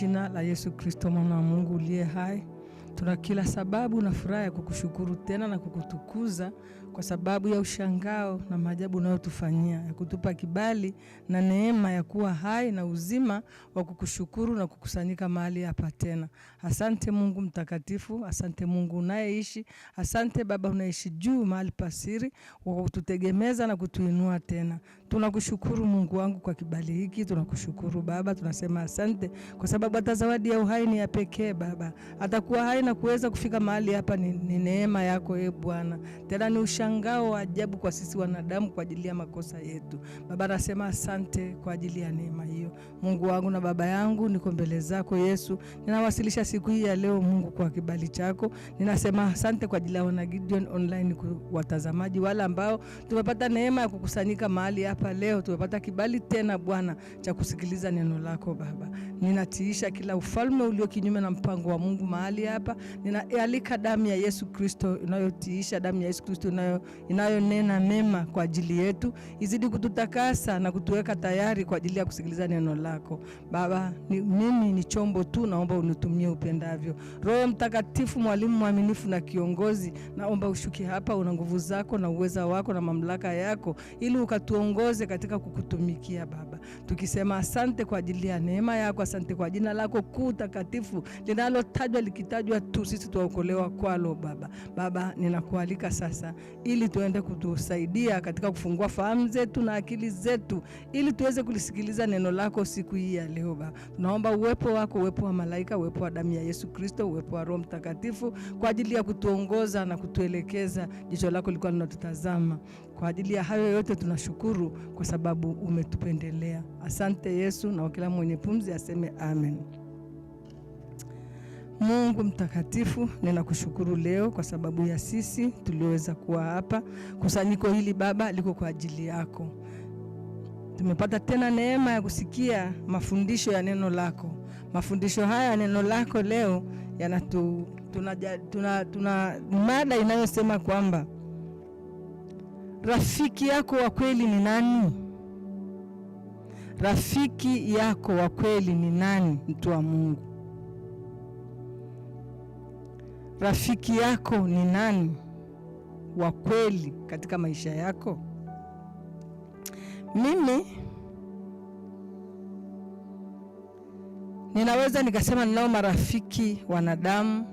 Jina la Yesu Kristo mwana wa Mungu uliye hai, tuna kila sababu na furaha ya kukushukuru tena na kukutukuza kwa sababu ya ushangao na maajabu unayotufanyia, ya kutupa kibali na neema ya kuwa hai na uzima wa kukushukuru na kukusanyika mahali hapa tena. Asante Mungu mtakatifu, asante Mungu unayeishi, asante Baba unaishi juu mahali pasiri, wa kututegemeza na kutuinua tena. Tunakushukuru Mungu wangu kwa kibali hiki, tunakushukuru Baba, tunasema asante kwa sababu hata zawadi ya uhai ni ya pekee Baba. Atakuwa hai na kuweza kufika mahali hapa ni neema yako Bwana. Tena ni ushangao wa ajabu kwa sisi wanadamu kwa ajili ya makosa yetu. Baba nasema asante kwa ajili ya neema hiyo. Mungu wangu na Baba yangu, niko mbele zako Yesu. Ninawasilisha siku hii ya leo Mungu kwa kibali chako. Ninasema asante kwa ajili ya wana Gideon online watazamaji wala ambao tumepata neema ya kukusanyika mahali hapa leo. Tumepata kibali tena Bwana cha kusikiliza neno lako Baba. Ninatiisha kila ufalme ulio kinyume na mpango wa Mungu mahali hapa. Ninaalika damu ya Yesu Kristo inayotiisha, damu ya Yesu Kristo inayonena mema kwa ajili yetu, izidi kututakasa na kutuweka tayari kwa ajili ya kusikiliza neno lako. Baba, mimi ni chombo tu, naomba unitumie upendavyo. Roho Mtakatifu, mwalimu mwaminifu na kiongozi, naomba ushuki hapa, una nguvu zako na uweza wako na mamlaka yako, ili ukatuongoze katika kukutumikia Baba. Tukisema asante kwa ajili ya neema yako, asante kwa jina lako kuu takatifu linalotajwa likitajwa tu sisi tuokolewa kwalo Baba. Baba, ninakualika sasa ili tuende kutusaidia katika kufungua fahamu zetu na akili zetu ili tuweze kulisikiliza neno lako siku hii ya leo Baba. Tunaomba uwepo wako, uwepo wa malaika, uwepo wa damu ya Yesu Kristo, uwepo wa Roho Mtakatifu kwa ajili ya kutuongoza na kutuelekeza. Jicho lako liko linatutazama. Kwa ajili ya hayo yote tunashukuru kwa sababu umetupendelea. Asante Yesu, na kila mwenye pumzi aseme amen. Mungu mtakatifu, ninakushukuru leo kwa sababu ya sisi tulioweza kuwa hapa. Kusanyiko hili Baba liko kwa ajili yako. Tumepata tena neema ya kusikia mafundisho ya neno lako. Mafundisho haya ya neno lako leo tuna mada inayosema kwamba rafiki yako wa kweli ni nani? Rafiki yako wa kweli ni nani, mtu wa Mungu? Rafiki yako ni nani wa kweli katika maisha yako? Mimi ninaweza nikasema ninao marafiki wanadamu,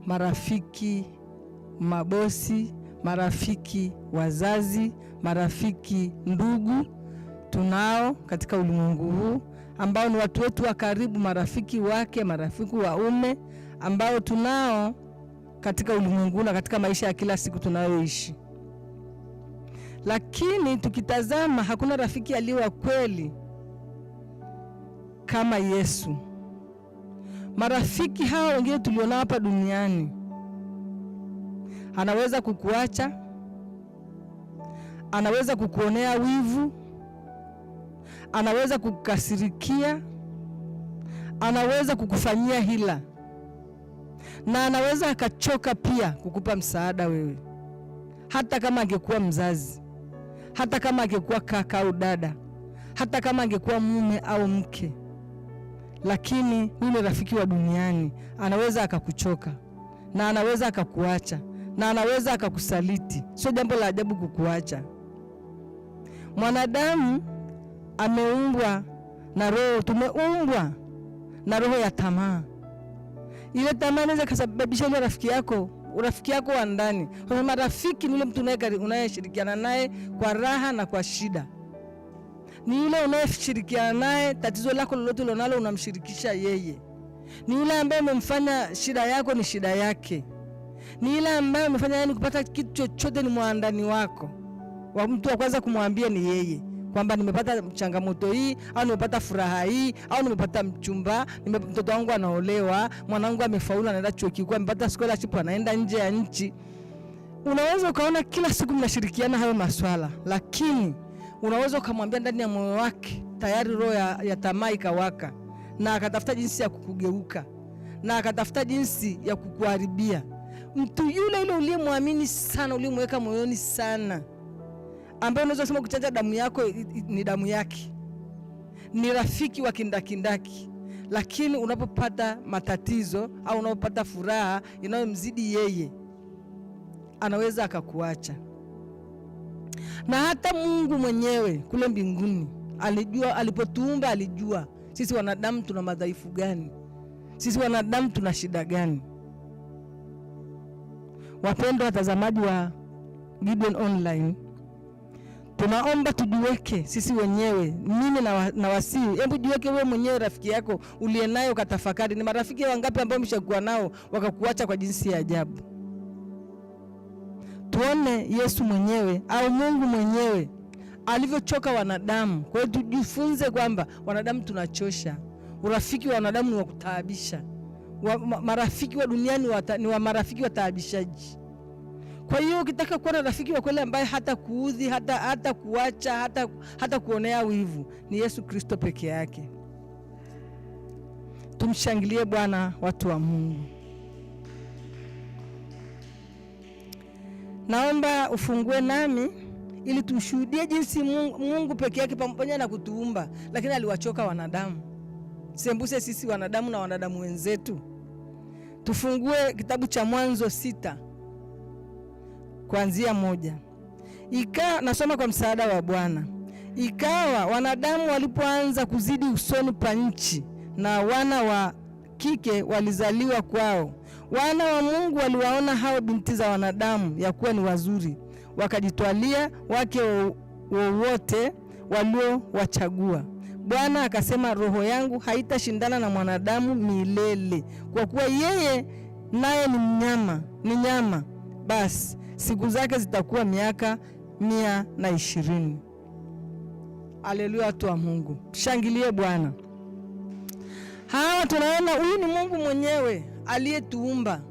marafiki mabosi, marafiki wazazi, marafiki ndugu. Tunao katika ulimwengu huu ambao ni watu wetu wa karibu, marafiki wake, marafiki wa ume ambao tunao katika ulimwengu na katika maisha ya kila siku tunayoishi. Lakini tukitazama hakuna rafiki aliye wa kweli kama Yesu. Marafiki hao wengine tulionao hapa duniani, anaweza kukuacha, anaweza kukuonea wivu, anaweza kukasirikia, anaweza kukufanyia hila, na anaweza akachoka pia kukupa msaada wewe, hata kama angekuwa mzazi, hata kama angekuwa kaka au dada, hata kama angekuwa mume au mke. Lakini yule rafiki wa duniani anaweza akakuchoka, na anaweza akakuacha, na anaweza akakusaliti. Sio jambo la ajabu kukuacha. Mwanadamu ameumbwa na roho, tumeumbwa na roho ya tamaa. Ile tamaa inaweza kusababisha ile rafiki yako wa ndani. Kwa sababu rafiki ni yule mtu unayeshirikiana naye kwa raha na kwa shida. Ni yule unayeshirikiana naye tatizo lako lolote ulilonalo unamshirikisha yeye. Ni yule ambaye umemfanya shida yako ni shida yake. Ni yule ambaye umefanya yeye kupata kitu chochote ni mwandani wako. Wa mtu wa kwanza kumwambia ni yeye. Kwamba nimepata changamoto hii, au nimepata furaha hii, au nimepata mchumba, mtoto wangu anaolewa, mwanangu amefaulu anaenda chuo kikuu, amepata scholarship anaenda nje ya nchi. Unaweza ukaona kila siku mnashirikiana hayo maswala, lakini unaweza ukamwambia ndani ya moyo wake tayari roho ya tamaa ikawaka, na akatafuta jinsi ya kukugeuka, na akatafuta jinsi ya kukuharibia. Mtu yule uliyemwamini sana, uliyemweka moyoni sana, ambaye unaweza kusema kuchanja damu yako ni damu yake, ni rafiki wa kindakindaki, lakini unapopata matatizo au unapopata furaha inayomzidi yeye, anaweza akakuacha. Na hata Mungu mwenyewe kule mbinguni alijua, alipotuumba alijua sisi wanadamu tuna madhaifu gani, sisi wanadamu tuna shida gani. Wapendwa watazamaji wa Gideon Online, tunaomba tujiweke sisi wenyewe, mimi na wasii. Hebu jiweke wewe mwenyewe, rafiki yako uliye nayo, katafakari ni marafiki wangapi ambao umeshakuwa nao wakakuacha kwa jinsi ya ajabu. Tuone Yesu mwenyewe au Mungu mwenyewe alivyochoka wanadamu. Kwa hiyo tujifunze kwamba wanadamu tunachosha. Urafiki wa wanadamu ni wa kutaabisha. Marafiki wa duniani ni wa marafiki wataabishaji. Kwa hiyo ukitaka kuwa na rafiki wa kweli ambaye hata kuudhi, hata kuacha, hata kuonea wivu, ni Yesu Kristo peke yake. Tumshangilie Bwana, watu wa Mungu. Naomba ufungue nami ili tushuhudie jinsi Mungu peke yake pamoja na kutuumba, lakini aliwachoka wanadamu. Sembuse sisi wanadamu na wanadamu wenzetu. Tufungue kitabu cha Mwanzo 6 kuanzia 1. Nasoma kwa msaada wa Bwana. Ikawa wanadamu walipoanza kuzidi usoni pa nchi, na wana wa kike walizaliwa kwao, wana wa Mungu waliwaona hao binti za wanadamu ya kuwa ni wazuri, wakajitwalia wake wowote waliowachagua. Bwana akasema, roho yangu haitashindana na mwanadamu milele, kwa kuwa yeye naye ni nyama, basi siku zake zitakuwa miaka 120. Haleluya, watu wa Mungu, shangilie Bwana. Hawa tunaona huyu ni Mungu mwenyewe aliyetuumba.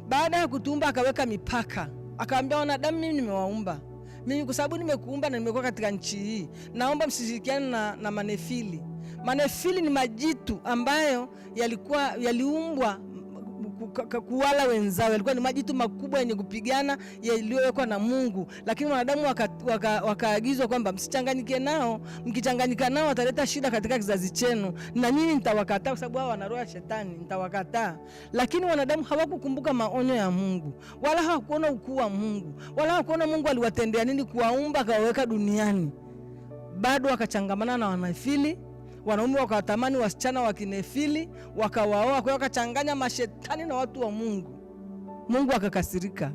Baada ya kutuumba akaweka mipaka, akaambia wanadamu, mimi nimewaumba. Mimi kwa sababu nimekuumba na nimekuwa katika nchi hii, naomba msishirikiane na manefili. Manefili ni majitu ambayo yaliumbwa kuwala wenzao. Yalikuwa ni majitu makubwa yenye kupigana, yaliyowekwa na Mungu, lakini wanadamu wakaagizwa kwamba msichanganyike nao. Mkichanganyika nao wataleta shida katika kizazi chenu, na nyinyi nitawakataa kwa sababu hao wana roho ya shetani, nitawakataa. Lakini wanadamu hawakukumbuka maonyo ya Mungu, wala hawakuona ukuu wa Mungu, wala hawakuona Mungu aliwatendea nini kuwaumba akawaweka duniani. Bado wakachangamana na wanafili. Wanaume wakawatamani wasichana wa kinefili, wakawaoa, kwa wakachanganya mashetani na watu wa Mungu. Mungu akakasirika.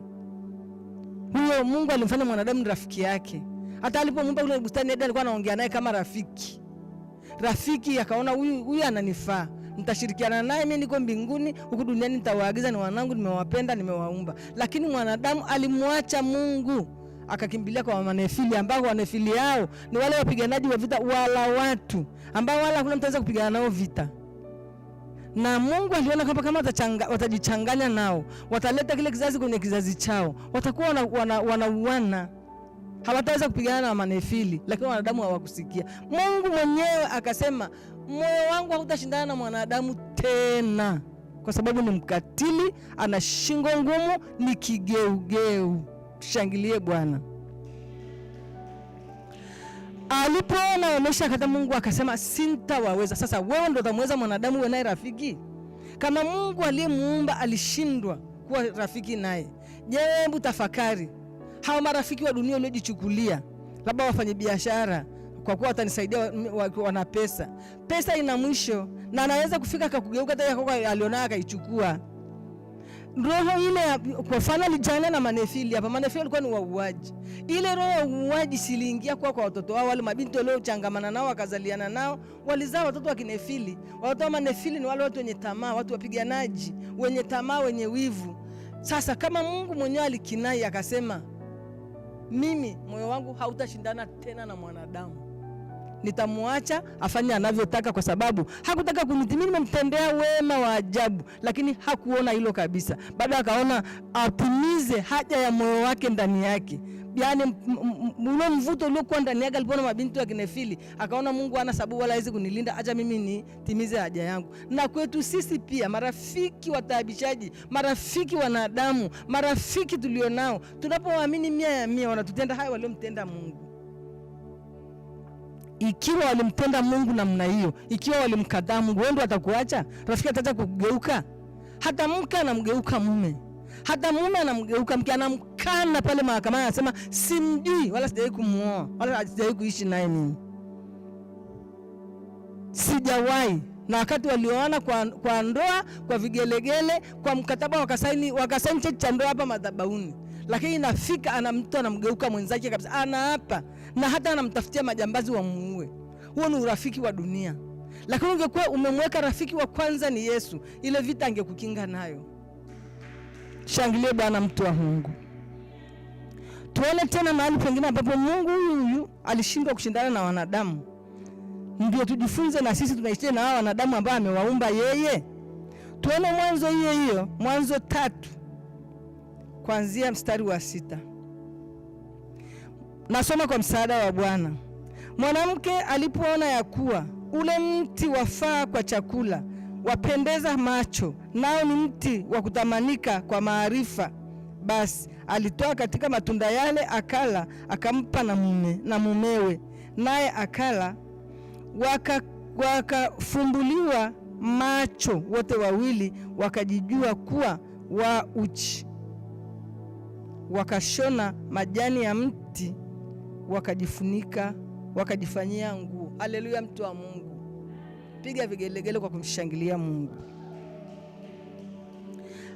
Huyo Mungu alimfanya mwanadamu ni rafiki yake. Hata alipomuumba ule bustani, Eden alikuwa anaongea naye kama rafiki. Rafiki akaona huyu ananifaa, nitashirikiana naye, mimi niko mbinguni, huku duniani nitawaagiza ni wanangu, nimewapenda, nimewaumba. Lakini mwanadamu alimwacha Mungu, akakimbilia kwa manefili, ambao wanefili hao ni wale wapiganaji wa vita, wala watu ambao wala hakuna mtu anaweza kupigana nao vita. Na Mungu aliona kama watajichanganya nao, wataleta kile kizazi kwenye kizazi chao, watakuwa wanauana, hawataweza kupigana na manefili. Lakini wanadamu hawakusikia. Mungu mwenyewe akasema, moyo wangu hautashindana na mwanadamu tena, kwa sababu ni mkatili, ana shingo ngumu, ni kigeugeu. Tushangilie Bwana. Alipoona wameshakata, Mungu akasema, sintawaweza. Sasa wewe ndio utamweza mwanadamu uwe naye rafiki? Kama Mungu aliyemuumba alishindwa kuwa rafiki naye, je, hebu tafakari hao marafiki wa dunia waliojichukulia labda wafanye biashara kwa kuwa watanisaidia, wana pesa. Pesa ina mwisho, na anaweza kufika akakugeuka hata yako aliona akaichukua. Roho ile kwa mfano alijana na manefili hapa. Manefili walikuwa ni wauaji. Ile roho ya uuaji siliingia kwa watoto wao, wale mabinti wale changamana nao wakazaliana nao, walizaa watoto wa kinefili. Watoto wa manefili ni wale watu wenye tamaa, watu wapiganaji, wenye tamaa, wenye wivu. Sasa kama Mungu mwenyewe alikinai akasema, mimi moyo wangu hautashindana tena na mwanadamu, nitamuacha afanye anavyotaka, kwa sababu hakutaka kunitimia. Nimemtendea wema wa ajabu, lakini hakuona hilo kabisa. Baada akaona atimize haja ya moyo wake ndani yake. Yaani ule mvuto uliokuwa ndani yake alipoona mabinti wa kinefili, akaona Mungu hana sababu wala hawezi kunilinda, acha mimi nitimize haja yangu. Na kwetu sisi pia, marafiki wataabishaji, marafiki wanadamu, marafiki tulionao, tunapowaamini 100% wanatutenda hayo waliomtenda Mungu. Ikiwa walimtenda Mungu namna hiyo, ikiwa walimkataa Mungu, wewe ndio atakuacha? Rafiki ataacha kugeuka? Hata mke anamgeuka mume, hata mume anamgeuka mke, anamkana pale mahakamani, anasema simjui wala sijawahi kumuoa wala sijawahi kuishi naye mimi, sijawahi. Na wakati walioana kwa ndoa, kwa vigelegele, kwa mkataba, wakasaini cheti cha ndoa hapa madhabahuni, lakini inafika mtu anamgeuka mwenzake kabisa, anaapa na hata anamtafutia majambazi wamuue. Huo ni urafiki wa dunia. Lakini ungekuwa umemweka rafiki wa kwanza ni Yesu, ile vita angekukinga nayo. Shangilie Bwana, mtu wa Mungu. Tuone tena mahali pengine ambapo Mungu huyu alishindwa kushindana na wanadamu, ndio tujifunze na sisi tunaishi na hao wanadamu ambao amewaumba yeye. Tuone Mwanzo hiyo, Mwanzo 3 kuanzia mstari wa 6. Nasoma kwa msaada wa Bwana. Mwanamke alipoona ya kuwa ule mti wafaa kwa chakula, wapendeza macho, nao ni mti wa kutamanika kwa maarifa, basi alitoa katika matunda yale akala, akampa na mumewe, naye akala. Wakafumbuliwa macho wote wawili, wakajijua kuwa wa uchi, wakashona majani ya mti, wakajifunika, wakajifanyia nguo. Haleluya, mtu wa Mungu. Piga vigelegele kwa kumshangilia Mungu.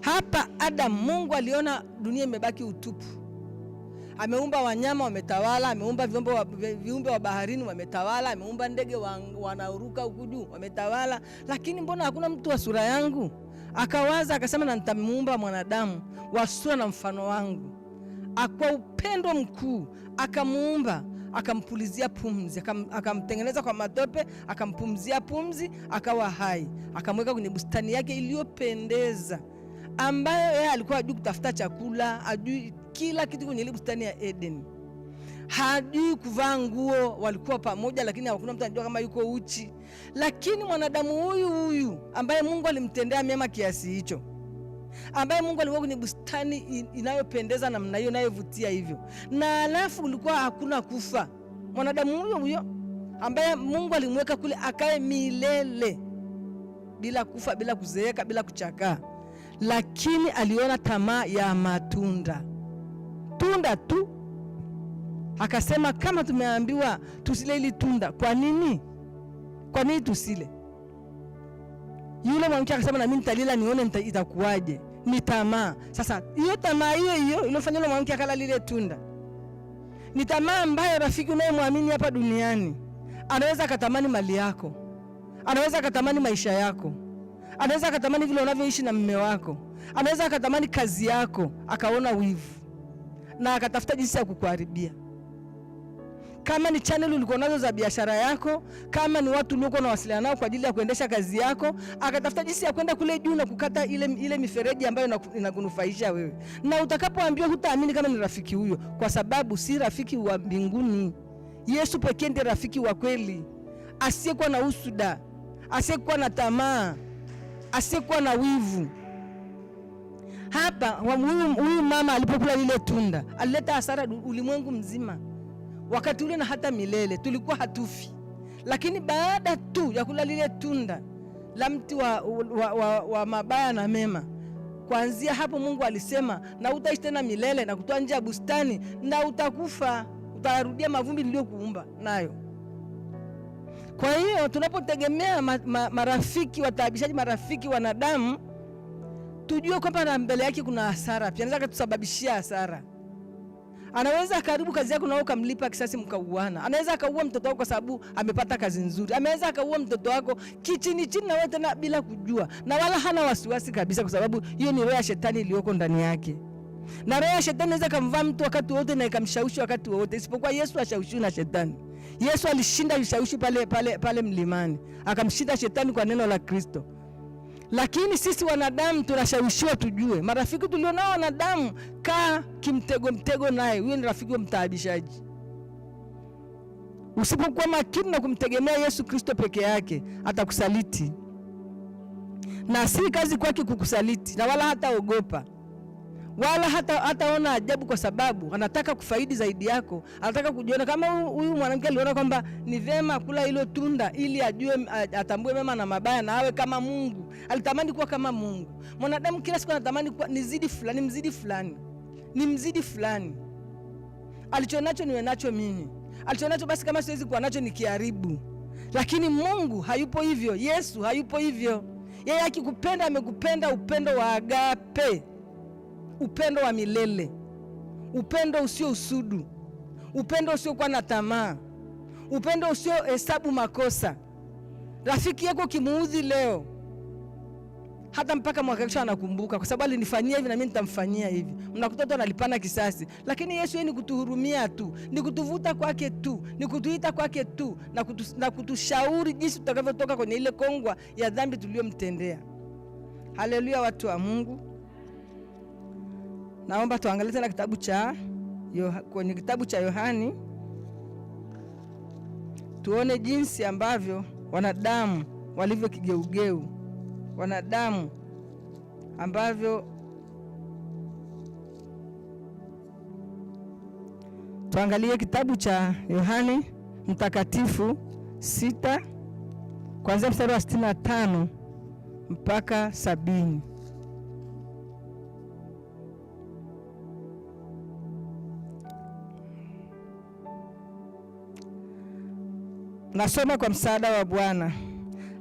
Hapa Adam, Mungu aliona dunia imebaki utupu. Ameumba wanyama wametawala, ameumba viumbe wa baharini wametawala, ameumba ndege wanaruka huku juu wametawala, lakini mbona hakuna mtu wa sura yangu? Akawaza akasema, na nitamuumba mwanadamu wa sura na mfano wangu. Kwa upendo mkuu akamuumba, akampulizia pumzi, akamtengeneza kwa matope, akampumzia pumzi, akawa hai, akamweka kwenye bustani yake iliyopendeza, ambayo yeye alikuwa hajui kutafuta chakula, hajui kila kitu kwenye ile bustani ya Eden, hajui kuvaa nguo. Walikuwa pamoja, lakini hakuna mtu anajua kama yuko uchi. Lakini mwanadamu huyu ambaye Mungu alimtendea mema kiasi hicho, ambaye Mungu alikuwa kwenye bustani inayopendeza namna hiyo, inayovutia hivyo, na alafu ulikuwa hakuna kufa. Mwanadamu huyo ambaye Mungu alimweka kule akae milele bila kufa, bila kuzeeka, bila kuchakaa, lakini aliona tamaa ya matunda tu. Akasema, kama tumeambiwa tusile hili tunda, kwa nini tusile? Yule mwanamke akasema, na mimi nitalila nione itakuwaje. Ni tamaa. Sasa hiyo tamaa hiyo iliyofanya yule mwanamke akala lile tunda ni tamaa ambayo, rafiki unayemwamini hapa duniani, anaweza akatamani mali yako, anaweza akatamani maisha yako, anaweza akatamani vile unavyoishi na mume wako, anaweza akatamani kazi yako, akaona wivu na akatafuta jinsi ya kukuharibia. Kama ni channel ulikuwa nazo za biashara yako, kama ni watu uliokuwa unawasiliana nao kwa ajili ya kuendesha kazi yako, akatafuta jinsi ya kwenda kule juu na kukata ile mifereji ambayo inakunufaisha wewe. Na utakapoambiwa, hutaamini kama ni rafiki huyo, kwa sababu si rafiki wa mbinguni. Yesu pekee ndiye rafiki wa kweli, asiyekuwa na usuda, asiyekuwa na tamaa, asiyekuwa na wivu. Hapa huyu mama alipokula lile tunda, alileta hasara ulimwengu mzima. Wakati ule na hata milele tulikuwa hatufi, lakini baada tu ya kula lile tunda la mti wa mabaya na mema, kuanzia hapo Mungu alisema, na utaishi tena milele, na kutoa nje ya bustani, na utakufa, utarudia mavumbi niliyokuumba nayo. Kwa hiyo tunapotegemea marafiki wataabishaji, marafiki wanadamu, tujue kwamba mbele yake kuna hasara pia. Anaweza kutusababishia hasara. Anaweza akaribu kazi yako na ukamlipa kisasi, mkauana. Anaweza akaua mtoto wako kwa sababu amepata kazi nzuri. Anaweza akaua mtoto wako kichini na wewe tena bila kujua, na wala hana wasiwasi kabisa, kwa sababu hiyo ni roho ya shetani iliyoko ndani yake. Na roho ya shetani inaweza kumvaa mtu wakati wote na ikamshawishi wakati wote, isipokuwa Yesu ashawishiwi na shetani. Yesu alishinda ushawishi pale mlimani, akamshinda shetani kwa neno la Kristo. Lakini sisi wanadamu tunashawishiwa. Tujue marafiki tulionao wanadamu, kaa kimtego naye, huyo ni rafiki wa mtaabishaji. Usipokuwa makini na kumtegemea Yesu Kristo peke yake, atakusaliti, na si kazi kwake kukusaliti, na wala hata ogopa. wala hataona ajabu, kwa sababu anataka kufaidi zaidi yako. Anataka kujiona kama huyu mwanamke aliona kwamba ni vema kula hilo tunda ili ajue, atambue mema na mabaya na awe kama Mungu. Alitamani kuwa kama Mungu. Mwanadamu kila siku anatamani kuwa nizidi fulani, nimzidi fulani. Alichonacho niwe nacho mimi. Alichonacho basi kama siwezi kuwa nacho nikiharibu. Lakini Mungu hayupo hivyo. Yesu hayupo hivyo. Yeye akikupenda amekupenda upendo wa agape. Upendo wa milele. Upendo usio usudu. Upendo usio kuwa na tamaa. Upendo usio hesabu makosa. Rafiki yako kimuudhi leo, hata mpaka mwaka kesho anakumbuka, kwa sababu alinifanyia hivi na mimi nitamfanyia hivi. Mnakuta watu analipana kisasi. Lakini Yesu yeye ni kutuhurumia tu, ni kutuvuta kwake tu, ni kutuita kwake tu, na kutushauri jinsi tutakavyotoka kwenye ile kongwa ya dhambi tuliyomtendea. Haleluya, watu wa Mungu. Naomba tuangalie tena kwenye kitabu cha Yohani, tuone jinsi ambavyo wanadamu walivyo kigeugeu. Wanadamu ambavyo, tuangalie kitabu cha Yohani Mtakatifu 6 kuanzia mstari wa 65 mpaka 70. Nasoma kwa msaada wa Bwana.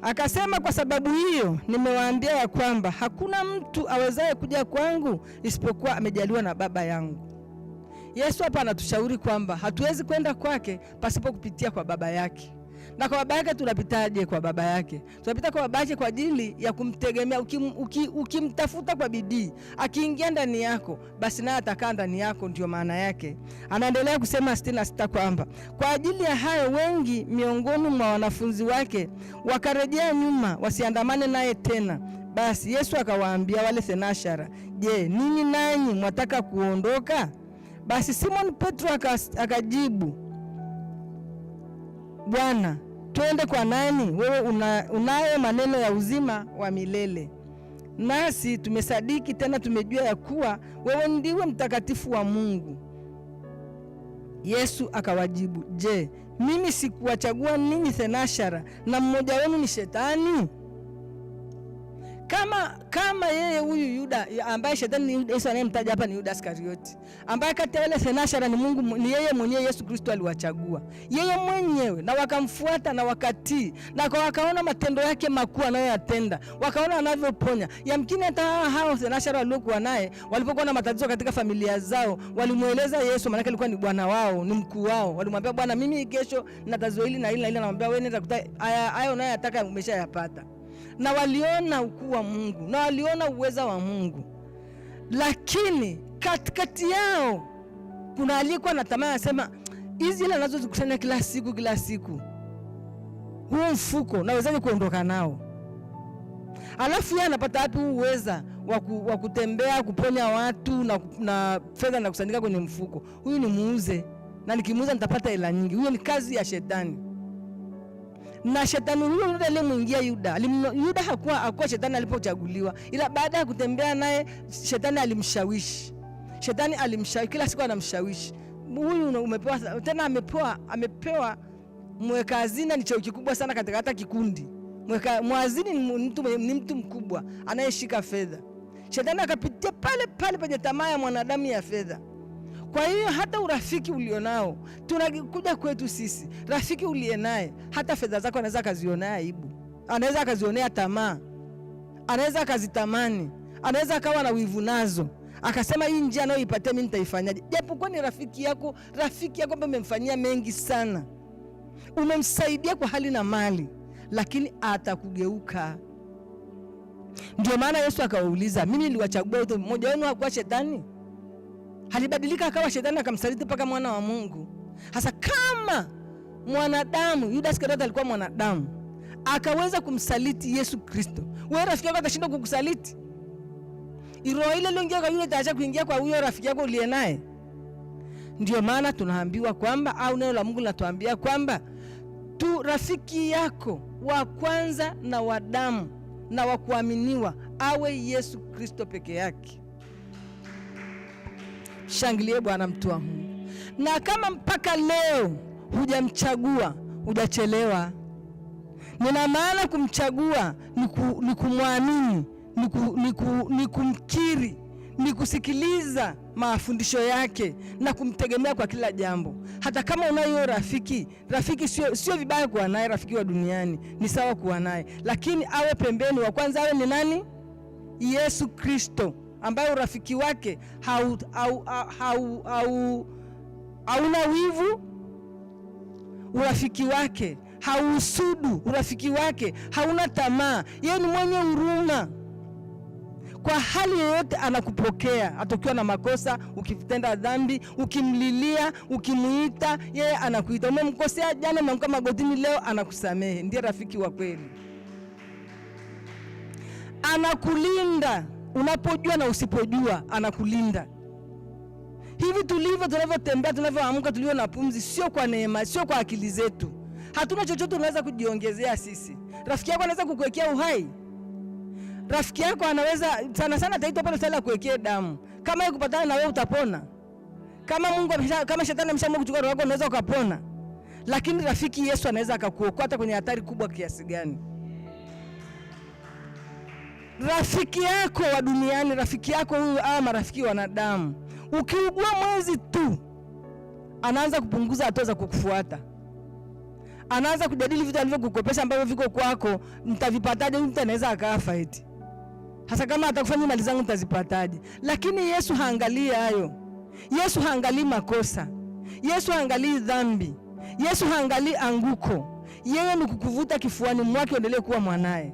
Akasema, kwa sababu hiyo nimewaambia ya kwamba hakuna mtu awezaye kuja kwangu isipokuwa amejaliwa na Baba yangu. Yesu hapa anatushauri kwamba hatuwezi kwenda kwake pasipo kupitia kwa Baba yake. Na kwa Baba yake tunapitaje? Kwa Baba yake tunapita kwa Baba yake kwa ajili ya kumtegemea. Ukimtafuta kwa bidii, akiingia ndani yako, basi naye atakaa ndani yako. Ndio maana yake. Anaendelea kusema 66 kwamba kwa ajili ya hayo wengi miongoni mwa wanafunzi wake wakarejea nyuma wasiandamane naye tena. Basi Yesu akawaambia wale thenashara, je, ninyi nanyi mwataka kuondoka? Basi Simon Petro akajibu, Bwana, twende kwa nani? Wewe unayo maneno ya uzima wa milele, nasi tumesadiki tena tumejua ya kuwa wewe ndiwe mtakatifu wa Mungu. Yesu akawajibu, je, mimi sikuwachagua ninyi thenashara, na mmoja wenu ni Shetani? Kama yeye huyu Yuda ambaye Shetani ni Yesu anayemtaja hapa ni Yuda Iskarioti, ambaye kati ya wale thenashara ni Mungu, ni yeye mwenyewe Yesu Kristo aliwachagua yeye mwenyewe, na wakamfuata na wakatii, na wakaona matendo yake makuu anayoyatenda, wakaona anavyoponya. Yamkini hata hao thenashara waliokuwa naye walipokuwa na matatizo katika familia zao, walimueleza Yesu, maana alikuwa ni bwana wao, ni mkuu wao. Walimwambia, Bwana, mimi kesho na tatizo hili na hili na hili. Anamwambia, wewe nenda kuta haya unayotaka umeshayapata. Na waliona ukuu wa Mungu, na waliona uweza wa Mungu. Lakini katikati yao kuna aliyekuwa na tamaa, anasema, hizi ile anazozikusanya kila siku, huu mfuko nawezaje kuondoka nao? Alafu yeye anapata wapi uweza wa kutembea kuponya watu na fedha na kusandika kwenye mfuko? Huyu ni muuze, na nikimuuza nitapata hela nyingi. Huyo ni kazi ya Shetani. Na Shetani huyo ndiye alimuingia Yuda. Yuda hakuwa Shetani alipochaguliwa, ila baada ya kutembea naye Shetani alimshawishi. Kila siku anamshawishi. Huyu umepewa tena, amepewa mweka hazina, ni cheo kikubwa sana katika hata kikundi. Mwazini ni mtu mkubwa anayeshika fedha. Shetani akapitia pale penye tamaa ya mwanadamu ya fedha. Kwa hiyo hata urafiki ulionao, tunakuja kwetu sisi, rafiki uliye naye, hata fedha zako anaweza akazionea aibu, anaweza akazionea tamaa, anaweza akazitamani, anaweza akawa na wivu nazo, akasema hii njia anayoipatia mimi nitaifanyaje? Japokuwa ni rafiki yako ambaye umemfanyia mengi sana, umemsaidia kwa hali na mali, lakini atakugeuka. Ndio maana Yesu akawauliza, mimi niliwachagua wote, mmoja wenu hakuwa Shetani? Halibadilika akawa Shetani, akamsaliti mpaka mwana wa Mungu. Hasa kama mwanadamu, Yuda Iskarioti alikuwa mwanadamu, akaweza kumsaliti Yesu Kristo, wewe rafiki yako atashinda kukusaliti? Roho ile iliyoingia kwa yule itaacha kuingia kwa huyo rafiki yako uliye naye? Ndio maana tunaambiwa kwamba, au neno la Mungu linatuambia kwamba tu rafiki yako wa kwanza na wa damu na wa kuaminiwa awe Yesu Kristo peke yake. Shangilie Bwana mtu wa Mungu. Na kama mpaka leo hujamchagua, hujachelewa. Nina maana kumchagua ni kumwamini, ni kumkiri, ni kusikiliza mafundisho yake na kumtegemea kwa kila jambo. Hata kama unayo rafiki sio vibaya kuwa naye, rafiki wa duniani ni sawa kuwa naye, lakini awe pembeni. Wa kwanza awe ni nani? Yesu Kristo, ambaye urafiki wake hauna wivu, urafiki wake hausudu, urafiki wake hauna tamaa. Yeye ni mwenye huruma. Kwa hali yoyote anakupokea, atokiwa na makosa, ukitenda dhambi, ukimlilia, ukimuita, yeye anakuita. Umemkosea jana, umeanguka magotini, leo anakusamehe. Ndiye rafiki wa kweli. Anakulinda unapojua na usipojua, anakulinda. Hivi tulivyo, tunavyotembea, tunavyoamka, tulio na pumzi, sio kwa neema, sio kwa akili zetu. Hatuna chochote tunaweza kujiongezea sisi. Rafiki yako anaweza kukuwekea uhai. Rafiki yako anaweza sana ataitwa pale sala kuwekea damu. Kama yeye kupatana na wewe utapona. Kama shetani ameshaamua kuchukua roho yako, unaweza ukapona. Lakini rafiki Yesu anaweza akakuokoa hata kwenye hatari kubwa kiasi gani. Rafiki yako wa duniani, rafiki yako huyu au marafiki wanadamu, ukiugua mwezi tu anaanza kupunguza hatua za kukufuata. Anaanza kujadili vitu alivyokukopesha ambavyo viko kwako, mtavipataje? Mtu anaweza akafa eti. Hasa kama atakufanya mali zangu mtazipataje? Lakini Yesu haangalii hayo. Yesu haangalii makosa. Yesu haangalii dhambi. Yesu haangalii anguko. Yeye ni kukuvuta kifuani mwake uendelee kuwa mwanae.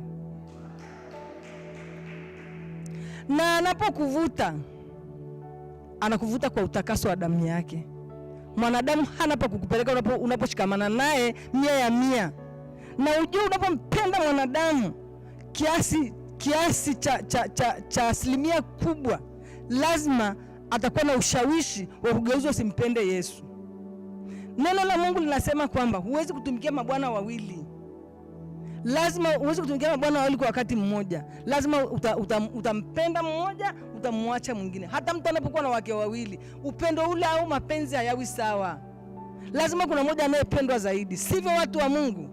Na anapokuvuta, anakuvuta kwa utakaso wa damu yake. Mwanadamu hana pa kukupeleka unaposhikamana naye 100%. Na ujue unapompenda mwanadamu kiasi cha asilimia kubwa, lazima atakuwa na ushawishi wa kugeuza usimpende Yesu. Neno la Mungu linasema kwamba huwezi kutumikia mabwana wawili. Lazima huwezi kutumikia mabwana wawili kwa wakati mmoja. Lazima utampenda mmoja, utamwacha mwingine. Hata mtu anapokuwa na wake wawili, upendo ule au mapenzi hayawi sawa. Lazima kuna mmoja anayependwa zaidi. Sivyo watu wa Mungu?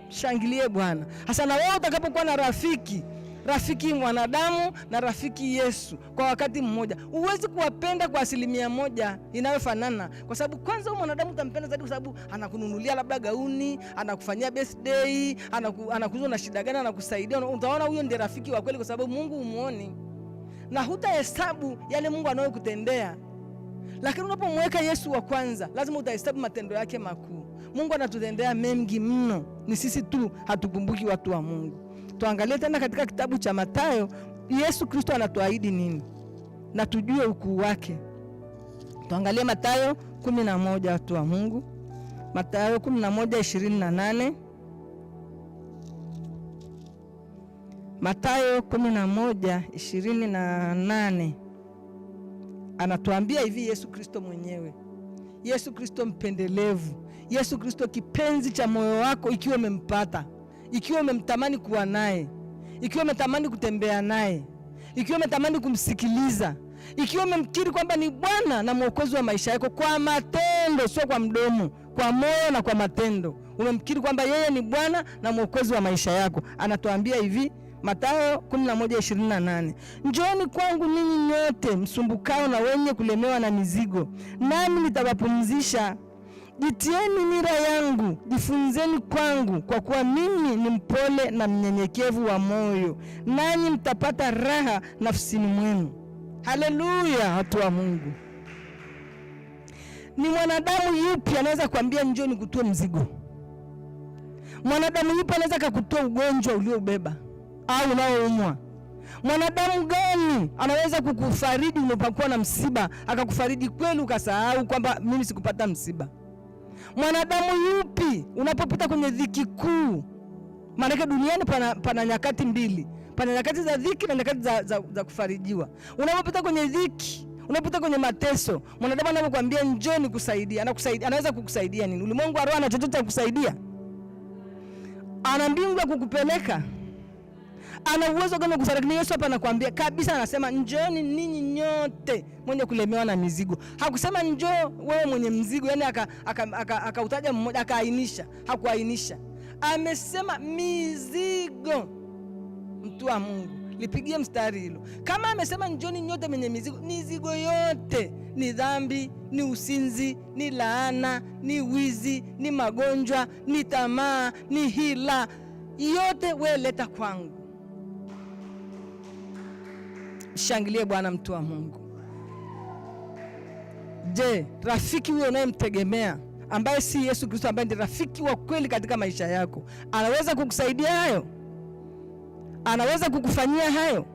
Shangilie Bwana. Hasa na wewe utakapokuwa na rafiki mwanadamu na rafiki Yesu kwa wakati mmoja, huwezi kuwapenda kwa 100% inayofanana. Kwa sababu kwanza mwanadamu utampenda zaidi kwa sababu anakununulia labda gauni, anakufanyia birthday, anakuzo na shida gani, anakusaidia. Utaona huyo ndiye rafiki wa kweli, kwa sababu Mungu humuoni na hutahesabu yale Mungu anayokutendea. Lakini unapomweka Yesu wa kwanza, lazima utahesabu matendo yake makuu. Mungu anatutendea mengi mno, ni sisi tu hatukumbuki, watu wa Mungu. Tuangalie tena katika kitabu cha Mathayo, Yesu Kristo anatuahidi nini na tujue ukuu wake. Tuangalie Mathayo 11, watu wa Mungu. Mathayo 11:28. Mathayo 11:28 anatuambia hivi Yesu Kristo mwenyewe. Yesu Kristo mpendelevu, Yesu Kristo kipenzi cha moyo wako, ikiwa umempata, ikiwa umemtamani kuwa naye, ikiwa umetamani kutembea naye, ikiwa umetamani kumsikiliza, ikiwa umemkiri kwamba ni Bwana na Mwokozi wa maisha yako kwa matendo, sio kwa mdomo, kwa moyo na kwa matendo. Umemkiri kwamba yeye ni Bwana na Mwokozi wa maisha yako. Anatuambia hivi Mathayo 11:28, njooni kwangu ninyi nyote msumbukao na wenye kulemewa na mizigo, nami nitawapumzisha. Jitieni nira yangu, jifunzeni kwangu, kwa kuwa mimi ni mpole na mnyenyekevu wa moyo, nanyi mtapata raha nafsini mwenu. Haleluya, watu wa Mungu. Ni mwanadamu yupi anaweza kuambia njoo nikutoe mzigo? Mwanadamu yupi anaweza kukutoa ugonjwa uliobeba au unaoumwa? Mwanadamu gani anaweza kukufariji unapokuwa na msiba, akakufariji kweli ukasahau kwamba mimi sikupata msiba? Mwanadamu yupi unapopita kwenye dhiki kuu? Maana duniani pana nyakati mbili. Pana nyakati za dhiki na nyakati za kufarijiwa. Unapopita kwenye dhiki, unapopita kwenye mateso, mwanadamu anapokuambia njoo nikusaidia, anakusaidia. Anaweza kukusaidia nini? Ulimwengu wa roho ana chochote cha kukusaidia? Ana mbingu ya kukupeleka? Ana uwezo gani kukusaidia? Lakini Yesu hapa anakuambia kabisa, anasema njooni ninyi nyote mwenye kulemewa na mizigo. Hakusema njoo wewe mwenye mzigo, yani akautaja mmoja, akaainisha. Hakuainisha, amesema mizigo. Mtu wa Mungu, lipigie mstari hilo. Kama amesema njooni nyote mwenye mizigo, mizigo yote, ni dhambi, ni usinzi, ni laana, ni wizi, ni magonjwa, ni tamaa, ni hila, yote wewe leta kwangu. Shangilie Bwana, mtu wa Mungu. Je, rafiki huyo unayemtegemea ambaye si Yesu Kristo, ambaye ndiye rafiki wa kweli katika maisha yako, anaweza kukusaidia hayo? Anaweza kukufanyia hayo?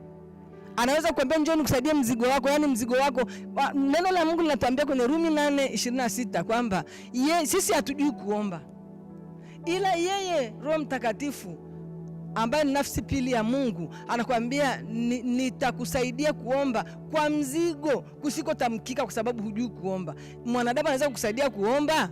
Anaweza kukuambia njoo nikusaidie mzigo wako, yani mzigo wako. Neno la Mungu linatuambia kwenye Rumi 8:26 kwamba sisi hatujui kuomba, ila yeye Roho Mtakatifu ambaye ni nafsi pili ya Mungu anakuambia nitakusaidia kuomba kwa mzigo kusikotamkika, kwa sababu hujui kuomba. Mwanadamu anaweza kukusaidia kuomba?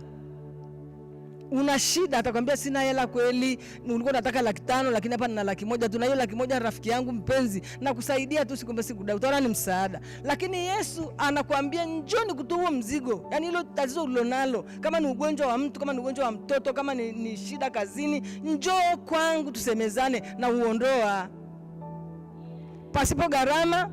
Una shida, atakwambia sina hela kweli, ulikuwa unataka 500,000 lakini hapa nina 100,000 tu, na hiyo 100,000 rafiki yangu mpenzi na kusaidia tu, sikumbe sikudai, utaona ni msaada. Lakini Yesu anakuambia njoo nikutoe mzigo, yani hilo tatizo ulilonalo, kama ni ugonjwa wa mtu, kama ni ugonjwa wa mtoto, kama ni shida kazini, njoo kwangu tusemezane na uondoa, pasipo gharama,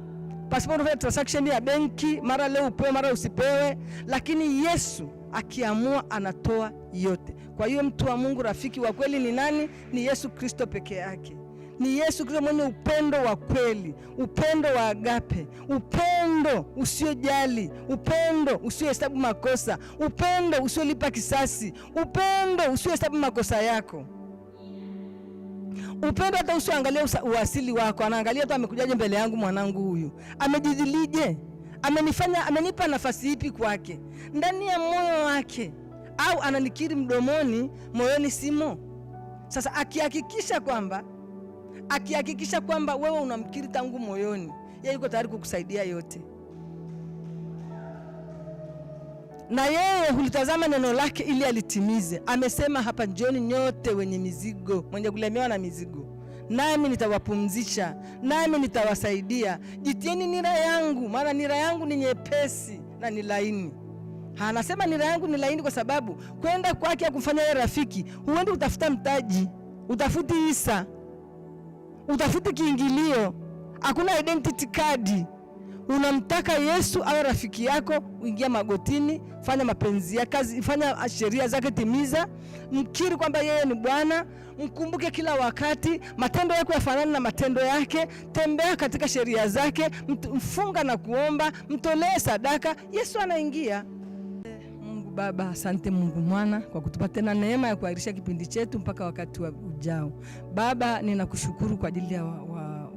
pasipo kufanya transaction ya benki, mara leo upewe mara usipewe. Lakini Yesu akiamua anatoa yote. Kwa hiyo mtu wa Mungu, rafiki wa kweli ni nani? Ni Yesu Kristo peke yake. Ni Yesu Kristo mwenye upendo wa kweli, upendo wa agape, upendo usiojali, upendo usiohesabu makosa, upendo usiolipa kisasi, upendo usiohesabu makosa yako, upendo hata usioangalia uasili wako. Anaangalia tu amekujaje mbele yangu, mwanangu huyu amejidhilije, amenipa nafasi ipi kwake ndani ya moyo wake, au ananikiri mdomoni, moyoni simo. Sasa akihakikisha kwamba wewe unamkiri tangu moyoni, yeye yuko tayari kukusaidia yote, na yeye hulitazama neno lake ili alitimize. Amesema hapa, njooni nyote wenye mizigo, mwenye kulemewa na mizigo, nami nitawapumzisha, nami nitawasaidia. Jitieni nira yangu, maana nira yangu ni nyepesi na ni laini. Anasema nira yangu ni laini kwa sababu kwenda kwake akufanya yeye rafiki, huendi utafuta mtaji, utafuti hisa, utafuti kiingilio, hakuna identity card. Unamtaka Yesu awe rafiki yako, uingia magotini, fanya mapenzi ya kazi, fanya sheria zake, timiza, mkiri kwamba yeye ni Bwana, mkumbuke kila wakati, matendo yako yafanane na matendo yake, tembea katika sheria zake, mfunga na kuomba, mtolee sadaka, Yesu anaingia. Mungu Baba, asante Mungu Mwana kwa kutupa tena neema ya kuahirisha kipindi chetu mpaka wakati ujao. Baba, ninakushukuru kwa ajili ya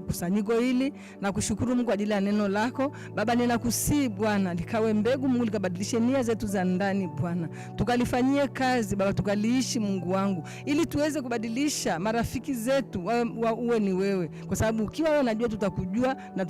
kusanyiko hili, na kushukuru Mungu kwa ajili ya neno lako. Baba, ninakusihi Bwana likawe mbegu Mungu, likabadilishe nia zetu za ndani Bwana, tukalifanyie kazi Baba, tukaliishi Mungu wangu, ili tuweze kubadilisha marafiki zetu uwe ni wewe, kwa sababu ukiwa wewe najua tutakujua na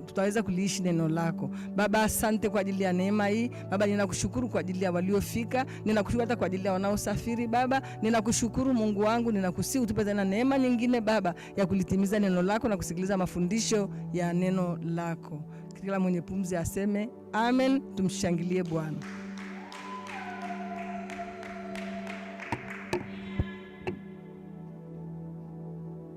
tutaweza kuliishi neno lako. Baba, asante kwa ajili ya neema hii Baba, ninakushukuru kwa ajili ya waliofika, ninakushukuru hata kwa ajili ya wanaosafiri Baba, ninakushukuru Mungu wangu, ninakusihi utupe tena neema nyingine Baba ya kulitimiza neno lako na kusikiliza mafundisho ya neno lako. Kila mwenye pumzi aseme amen. Tumshangilie Bwana.